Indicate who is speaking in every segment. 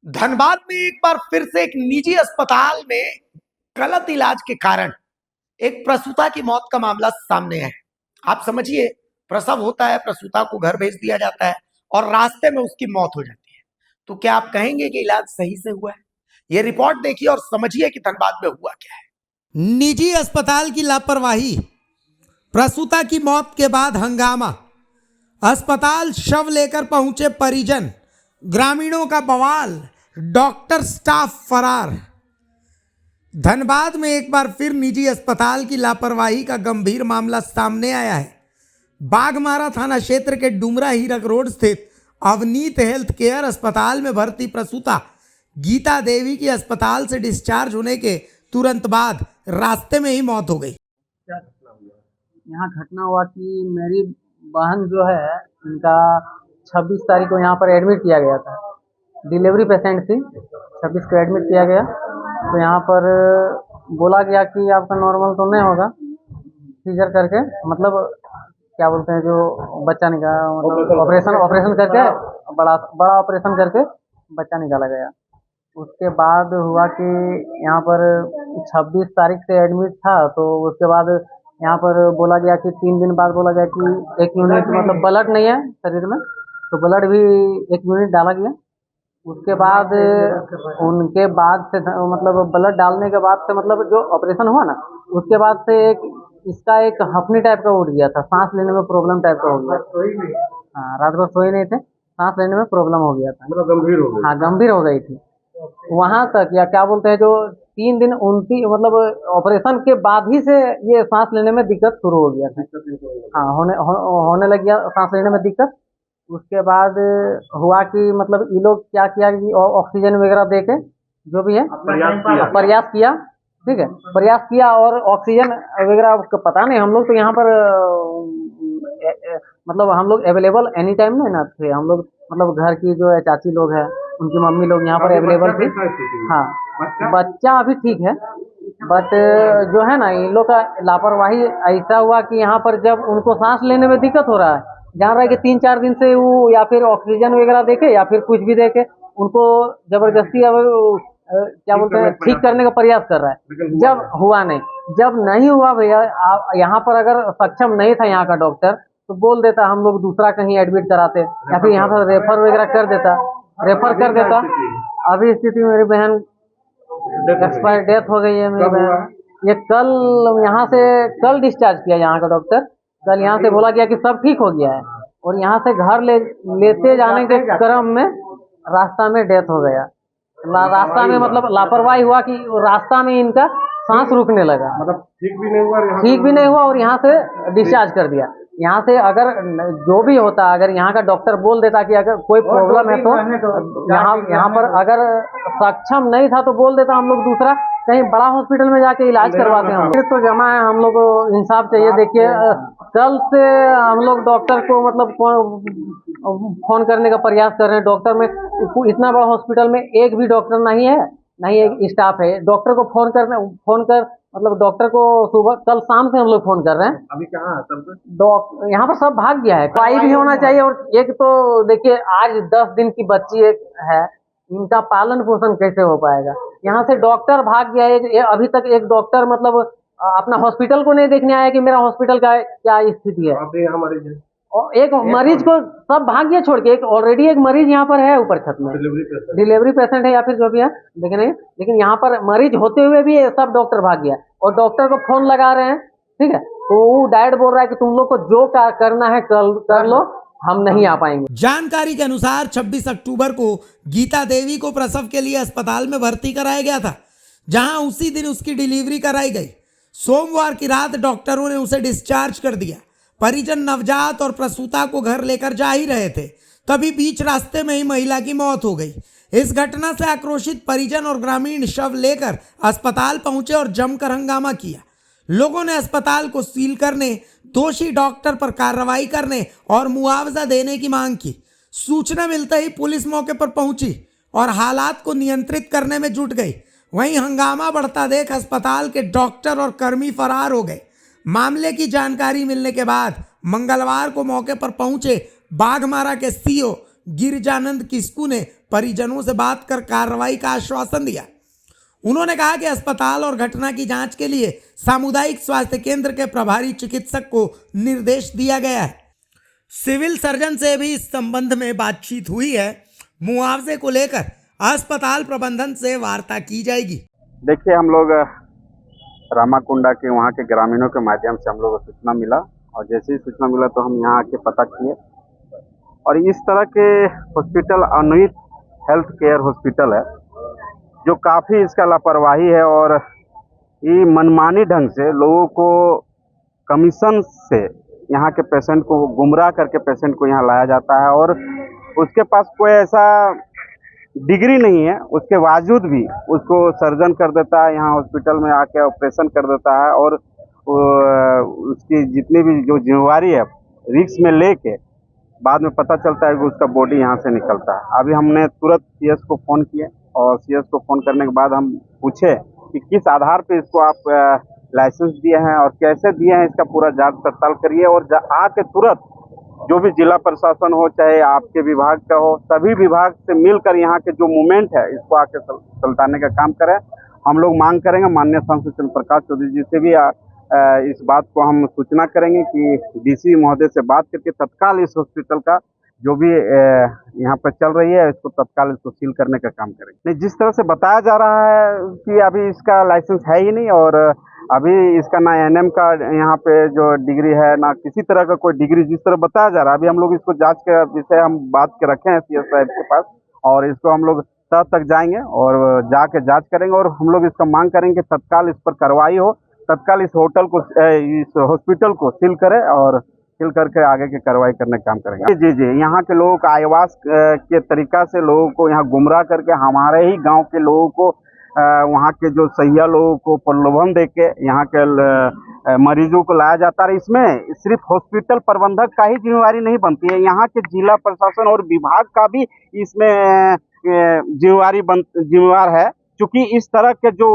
Speaker 1: धनबाद में एक बार फिर से एक निजी अस्पताल में गलत इलाज के कारण एक प्रसूता की मौत का मामला सामने है। आप समझिए, प्रसव होता है, प्रसूता को घर भेज दिया जाता है और रास्ते में उसकी मौत हो जाती है। तो क्या आप कहेंगे कि इलाज सही से हुआ है? ये रिपोर्ट देखिए और समझिए कि धनबाद में हुआ क्या है। निजी अस्पताल की लापरवाही, प्रसूता की मौत के बाद हंगामा, अस्पताल शव लेकर पहुंचे परिजन, ग्रामीणों का बवाल, डॉक्टर स्टाफ फरार। धनबाद में एक बार फिर निजी अस्पताल की लापरवाही का गंभीर मामला सामने आया है। बाघमारा थाना क्षेत्र के डुमरा हीरक रोड स्थित अवनीत हेल्थ केयर अस्पताल में भर्ती प्रसूता गीता देवी की अस्पताल से डिस्चार्ज होने के तुरंत बाद रास्ते में ही मौत हो गई।
Speaker 2: यहाँ घटना हुआ कि मेरी बहन जो है, इनका 26 तारीख को यहाँ पर एडमिट किया गया था। डिलीवरी पेशेंट थी, 26 को एडमिट किया गया। तो यहाँ पर बोला गया कि आपका नॉर्मल तो नहीं होगा, सीजर करके मतलब क्या बोलते हैं जो बच्चा निकाला, मतलब ऑपरेशन करके बड़ा ऑपरेशन करके बच्चा निकाला गया। उसके बाद हुआ कि यहाँ पर 26 तारीख से एडमिट था, तो उसके बाद यहाँ पर बोला गया कि 3 दिन बाद बोला गया कि 1 यूनिट मतलब ब्लड नहीं है शरीर में, तो ब्लड भी 1 यूनिट डाला गया। उसके बाद उनके बाद से मतलब ब्लड डालने के बाद से मतलब जो ऑपरेशन हुआ ना, उसके बाद से इसका एक हफनी टाइप का उठ गया था, सांस लेने में प्रॉब्लम टाइप का हो गया। हाँ, रात भर सोए नहीं थे, सांस लेने में प्रॉब्लम हो गया था, मतलब गंभीर हो गई। हाँ, गंभीर हो गई थी। वहां तक या क्या बोलते हैं जो 3 दिन 29 मतलब ऑपरेशन के बाद ही से ये सांस लेने में दिक्कत शुरू हो गया था। हाँ, होने लग गया सांस लेने में दिक्कत। उसके बाद हुआ कि मतलब ये लोग क्या किया कि ऑक्सीजन वगैरह दे के जो भी है प्रयास किया, ठीक है, प्रयास किया और ऑक्सीजन वगैरह पता नहीं, हम लोग तो यहाँ पर मतलब हम लोग अवेलेबल एनी टाइम नहीं ना थे। हम लोग मतलब घर की जो है चाची लोग हैं, उनकी मम्मी लोग यहाँ पर अवेलेबल थी। हाँ, बच्चा अभी ठीक है, बट जो है ना इन लोग का लापरवाही ऐसा हुआ कि यहाँ पर जब उनको सांस लेने में दिक्कत हो रहा है, जान रहा है कि 3-4 दिन से वो या फिर ऑक्सीजन वगैरह देके या फिर कुछ भी देके उनको जबरदस्ती अब क्या बोलते हैं ठीक करने का प्रयास कर रहा है। जब हुआ नहीं, जब नहीं हुआ भैया, यहाँ पर अगर सक्षम नहीं था यहाँ का डॉक्टर तो बोल देता, हम लोग दूसरा कहीं एडमिट कराते या फिर यहाँ पर रेफर वगैरह कर देता। अभी स्थिति मेरी बहन एक्सपायर डेथ हो गई है मेरी बहन। ये कल यहाँ से कल डिस्चार्ज किया यहाँ का डॉक्टर, कल यहाँ से बोला गया कि सब ठीक हो गया है, और यहाँ से घर लेते जाने के क्रम में रास्ता में डेथ हो गया। रास्ता में मतलब लापरवाही हुआ कि रास्ता में इनका सांस रुकने लगा, मतलब ठीक भी नहीं हुआ और यहाँ से डिस्चार्ज कर दिया। यहाँ से अगर जो भी होता, अगर यहाँ का डॉक्टर बोल देता कि अगर कोई प्रॉब्लम है तो यहाँ पर अगर सक्षम नहीं था तो बोल देता, हम लोग दूसरा कहीं बड़ा हॉस्पिटल में जाके इलाज करवाते हैं। फिर तो जमा है, हम लोग को इंसाफ चाहिए। देखिए, कल से हम लोग डॉक्टर को मतलब फोन करने का प्रयास कर रहे हैं। डॉक्टर में इतना बड़ा हॉस्पिटल में एक भी डॉक्टर नहीं है, नहीं एक स्टाफ है। डॉक्टर को फोन कर मतलब डॉक्टर को सुबह कल शाम से हम लोग फोन कर रहे हैं। अभी कहाँ है? यहाँ पर सब भाग गया है। दवाई भी होना चाहिए, और एक तो देखिए आज 10 दिन की बच्ची एक है, इनका पालन पोषण कैसे हो पाएगा? यहाँ से डॉक्टर भाग गया है। अभी तक एक डॉक्टर मतलब अपना हॉस्पिटल को नहीं देखने आया कि मेरा हॉस्पिटल का क्या स्थिति है। और एक मरीज को सब भाग गया छोड़ के, एक ऑलरेडी एक मरीज यहाँ पर है ऊपर छत में, डिलीवरी पेशेंट है या फिर जो भी है, लेकिन यहाँ पर मरीज होते हुए भी सब डॉक्टर भाग गया, और डॉक्टर को फोन लगा रहे हैं, ठीक है, तो वो डायरेक्ट बोल रहा है कि तुम लोग को जो करना है कर लो, हम नहीं आ पाएंगे।
Speaker 1: जानकारी के अनुसार 26 अक्टूबर को गीता देवी को प्रसव के लिए अस्पताल में भर्ती कराया गया था, जहां उसी दिन उसकी डिलीवरी कराई गई। सोमवार की रात डॉक्टरों ने उसे डिस्चार्ज कर दिया। परिजन नवजात और प्रसूता को घर लेकर जा ही रहे थे, तभी बीच रास्ते में ही महिला की मौत हो गई। इस घटना से आक्रोशित परिजन और ग्रामीण शव लेकर अस्पताल पहुंचे और जमकर हंगामा किया। लोगों ने अस्पताल को सील करने, दोषी डॉक्टर पर कार्रवाई करने और मुआवजा देने की मांग की। सूचना मिलते ही पुलिस मौके पर पहुंची और हालात को नियंत्रित करने में जुट गई। वहीं हंगामा बढ़ता देख अस्पताल के डॉक्टर और कर्मी फरार हो गए। मामले की जानकारी मिलने के बाद मंगलवार को मौके पर पहुंचे बाघमारा के सीओ गिरिजानंद किस्कू ने परिजनों से बात कर कार्रवाई का आश्वासन दिया। उन्होंने कहा कि अस्पताल और घटना की जांच के लिए सामुदायिक स्वास्थ्य केंद्र के प्रभारी चिकित्सक को निर्देश दिया गया है। सिविल सर्जन से भी इस संबंध में बातचीत हुई है। मुआवजे को लेकर अस्पताल प्रबंधन से वार्ता की जाएगी।
Speaker 3: देखिए, हम लोग रामाकुंडा के वहाँ के ग्रामीणों के माध्यम से हम लोग को सूचना मिला और जैसे ही सूचना मिला तो हम यहाँ आके पता किए और इस तरह के हॉस्पिटल अनुहित हेल्थ केयर हॉस्पिटल है जो काफ़ी इसका लापरवाही है और ये मनमानी ढंग से लोगों को कमीशन से यहाँ के पेशेंट को गुमराह करके पेशेंट को यहाँ लाया जाता है और उसके पास कोई ऐसा डिग्री नहीं है, उसके बावजूद भी उसको सर्जन कर देता है, यहाँ हॉस्पिटल में आके ऑपरेशन कर देता है और उसकी जितनी भी जो जिम्मेवारी है रिस्क में लेके बाद में पता चलता है कि उसका बॉडी यहाँ से निकलता है। अभी हमने तुरंत सीएस को फ़ोन किए और सीएस को फ़ोन करने के बाद हम पूछे कि किस आधार पे इसको आप लाइसेंस दिए हैं और कैसे दिए हैं, इसका पूरा जांच पड़ताल करिए और आके तुरंत जो भी जिला प्रशासन हो चाहे आपके विभाग का हो, सभी विभाग से मिलकर यहाँ के जो मूवमेंट है इसको आके सुलझाने का काम करें। हम लोग मांग करेंगे माननीय सांसद चंद्र प्रकाश चौधरी जी से भी इस बात को हम सूचना करेंगे कि डीसी महोदय से बात करके तत्काल इस हॉस्पिटल का जो भी यहाँ पर चल रही है इसको तत्काल इसको सील करने का काम करेंगे। नहीं, जिस तरह से बताया जा रहा है कि अभी इसका लाइसेंस है ही नहीं और अभी इसका ना एएनएम का यहाँ पे जो डिग्री है ना किसी तरह का कोई डिग्री जिस तरह बताया जा रहा है। अभी हम लोग इसको जांच के विषय हम बात के रखे हैं सीएस साहब के पास और इसको हम लोग तह तक जाएंगे और जाके जांच करेंगे और हम लोग इसका मांग करेंगे कि तत्काल इस पर कार्रवाई हो, तत्काल इस होटल को इस हॉस्पिटल को सील करे और सील करके आगे की कार्रवाई करने का काम करेंगे। जी जी, यहाँ के लोगों का आवास के तरीका से लोगों को यहाँ गुमराह करके हमारे ही गाँव के लोगों को वहाँ के जो सहिया लोगों को प्रलोभन देके यहाँ के मरीजों को लाया जाता है। इसमें सिर्फ हॉस्पिटल प्रबंधक का ही जिम्मेवारी नहीं बनती है, यहाँ के जिला प्रशासन और विभाग का भी इसमें जिम्मेवार है, क्योंकि इस तरह के जो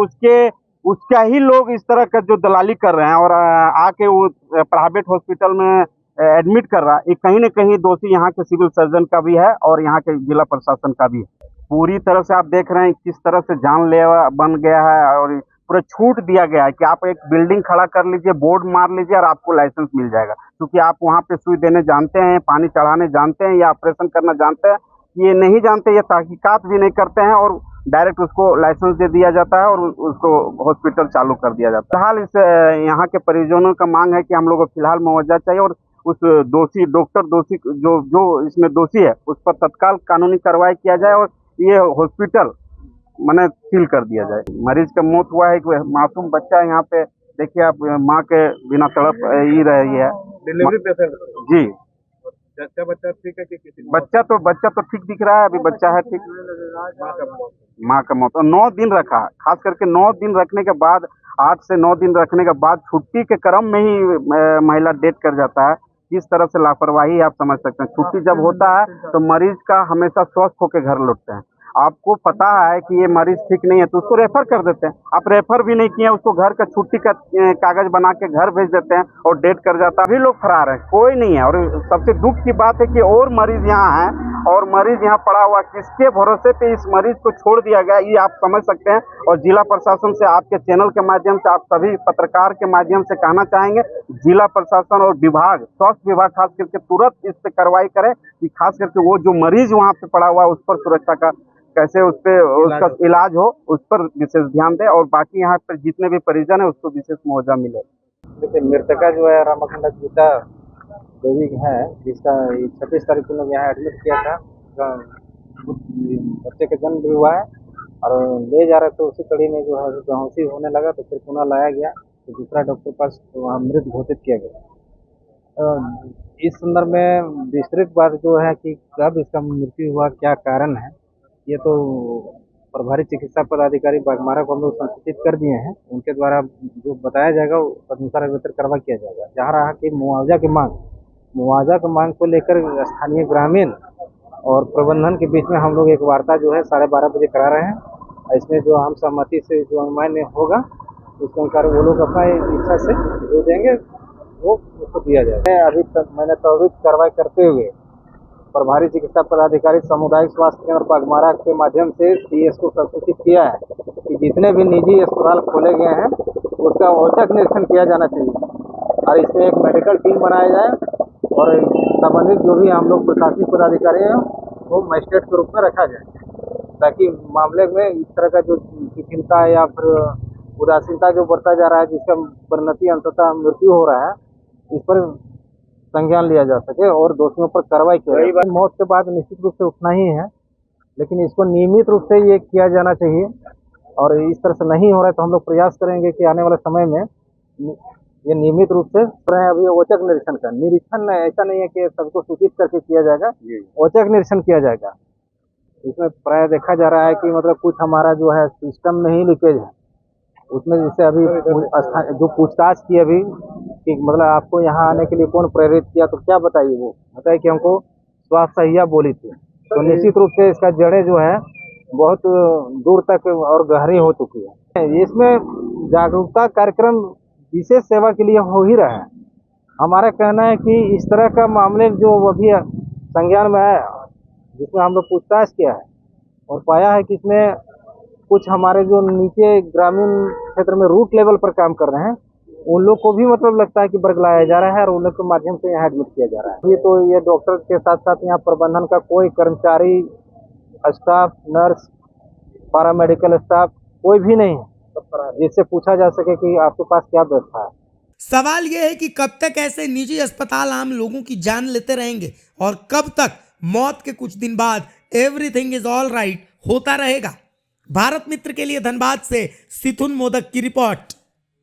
Speaker 3: उसका ही लोग इस तरह का जो दलाली कर रहे हैं और आके वो प्राइवेट हॉस्पिटल में एडमिट कर रहा है, ये कहीं न कहीं दोषी यहाँ के सिविल सर्जन का भी है और यहाँ के जिला प्रशासन का भी है। पूरी तरह से आप देख रहे हैं किस तरह से जानलेवा बन गया है और पूरा छूट दिया गया है कि आप एक बिल्डिंग खड़ा कर लीजिए, बोर्ड मार लीजिए और आपको लाइसेंस मिल जाएगा, क्योंकि आप वहाँ पे सुई देने जानते हैं, पानी चढ़ाने जानते हैं या ऑपरेशन करना जानते हैं। ये नहीं जानते, ये तहकीकात भी नहीं करते हैं और डायरेक्ट उसको लाइसेंस दे दिया जाता है और उसको हॉस्पिटल चालू कर दिया जाता है। फिलहाल इस यहाँ के परिजनों का मांग है कि हम लोग को फिलहाल मुआवजा चाहिए और उस दोषी दोषी जो इसमें दोषी है उस पर तत्काल कानूनी कार्रवाई किया जाए और ये हॉस्पिटल मैंने सील कर दिया जाए। मरीज का मौत हुआ है, एक मासूम बच्चा यहाँ पे देखिए आप, माँ के बिना तड़प ही रही है।
Speaker 4: डिलीवरी पेशेंट
Speaker 3: जी,
Speaker 4: बच्चा ठीक है कि किसी
Speaker 3: बच्चा तो ठीक दिख रहा है, अभी बच्चा है ठीक। माँ का मौत और 9 दिन रखा, खास करके 9 दिन रखने के बाद 8 से 9 दिन रखने के बाद छुट्टी के क्रम में ही महिला डेथ कर जाता है। किस तरह से लापरवाही आप समझ सकते हैं। छुट्टी जब होता है तो मरीज का हमेशा स्वस्थ होकर घर लौटते हैं। आपको पता है कि ये मरीज ठीक नहीं है तो उसको रेफर कर देते हैं, आप रेफर भी नहीं किए, उसको घर का छुट्टी का कागज बना के घर भेज देते हैं और डेट कर जाता है। अभी लोग फरार हैं, कोई नहीं है। और सबसे दुख की बात है कि और मरीज यहाँ हैं और मरीज यहाँ पड़ा हुआ, किसके भरोसे पे इस मरीज को छोड़ दिया गया ये आप समझ सकते हैं। और जिला प्रशासन से आपके चैनल के माध्यम से, आप सभी पत्रकार के माध्यम से कहना चाहेंगे, जिला प्रशासन और विभाग, स्वास्थ्य विभाग खास करके तुरंत इस पर कार्रवाई करे कि खास करके वो जो मरीज वहाँ पे पड़ा हुआ है उस पर सुरक्षा का कैसे उस पर उसका इलाज हो, उस पर विशेष ध्यान दे और बाकी यहाँ पर जितने भी परिजन है उसको विशेष मुआवजा मिले।
Speaker 4: देखिए, मृतका जो है रामाकुंडा गीता देवी है, जिसका 26 तारीख को लोग यहाँ एडमिट किया था। बच्चे का जन्म भी हुआ है और ले जा रहे थे, उसी कड़ी में जो है बेहोशी होने लगा तो फिर पुनः लाया गया तो दूसरा डॉक्टर के पास वहाँ मृत घोषित किया गया। इस संदर्भ में विस्तृत बात जो है कि कब इसका मृत्यु हुआ, क्या कारण है, ये तो प्रभारी चिकित्सा पदाधिकारी बागमारा को हम लोग संसूचित कर दिए हैं। उनके द्वारा जो बताया जाएगा उस अनुसार बेहतर कार्रवाई किया जाएगा। जहाँ रहा कि मुआवजा की मांग को लेकर स्थानीय ग्रामीण और प्रबंधन के बीच में हम लोग एक वार्ता जो है 12:30 बजे करा रहे हैं। इसमें जो हम सहमति से जो अनुमान होगा उसके अनुसार वो लोग अपना इच्छा से जो देंगे वो उसको दिया जाएगा। अभी तक मैंने त्वरित कार्रवाई करते हुए प्रभारी चिकित्सा पदाधिकारी सामुदायिक स्वास्थ्य केंद्र पगमारा के माध्यम से सीएस को सूचित किया है कि जितने भी निजी अस्पताल खोले गए हैं उसका औचक निरीक्षण किया जाना चाहिए और इसमें एक मेडिकल टीम बनाया जाए और संबंधित जो भी हम लोग प्रशासनिक पदाधिकारी हैं वो मजिस्ट्रेट के रूप में रखा जाए, ताकि मामले में इस तरह का जो शिथिलता या फिर उदासीनता जो बढ़ता जा रहा है, जिसका परिणति अंततः मृत्यु हो रहा है, इस पर संज्ञान लिया जा सके और दोषियों पर कार्रवाई की जाए। मौत के बाद निश्चित रूप से उठना ही है, लेकिन इसको नियमित रूप से ये किया जाना चाहिए और इस तरह से नहीं हो रहा है तो हम लोग प्रयास करेंगे कि आने वाले समय में ये नियमित रूप से अभी औचक निरीक्षण ऐसा नहीं है कि सबको सूचित करके किया जाएगा, औचक निरीक्षण किया जाएगा। इसमें प्राय देखा जा रहा है कि मतलब कुछ हमारा जो है सिस्टम में ही लीकेज है, उसमें जैसे अभी जो पूछताछ की अभी कि मतलब आपको यहाँ आने के लिए कौन प्रेरित किया, तो क्या बताइए, वो बताइए कि हमको स्वास्थ्य सहिया बोली थी। तो निश्चित रूप से इसका जड़ें जो है बहुत दूर तक और गहरी हो चुकी है। इसमें जागरूकता कार्यक्रम विशेष सेवा के लिए हो ही रहा है। हमारा कहना है कि इस तरह का मामले जो अभी संज्ञान में आया, जिसमें हम लोग पूछताछ किया है और पाया है कि इसमें कुछ हमारे जो नीचे ग्रामीण क्षेत्र में रूट लेवल पर काम कर रहे हैं, उन लोग को भी मतलब लगता है कि बरगलाया जा रहा है और उन लोग के माध्यम से यहाँ एडमिट किया जा रहा है। तो ये डॉक्टर के साथ साथ यहाँ प्रबंधन का कोई कर्मचारी, स्टाफ, नर्स, पैरामेडिकल स्टाफ कोई भी नहीं है जिससे पूछा जा सके कि आपके पास क्या व्यवस्था है।
Speaker 1: सवाल यह है कि कब तक ऐसे निजी अस्पताल आम लोगों की जान लेते रहेंगे और कब तक मौत के कुछ दिन बाद एवरीथिंग इज ऑल राइट होता रहेगा। भारत मित्र के लिए धनबाद से सिथुन मोदक की रिपोर्ट।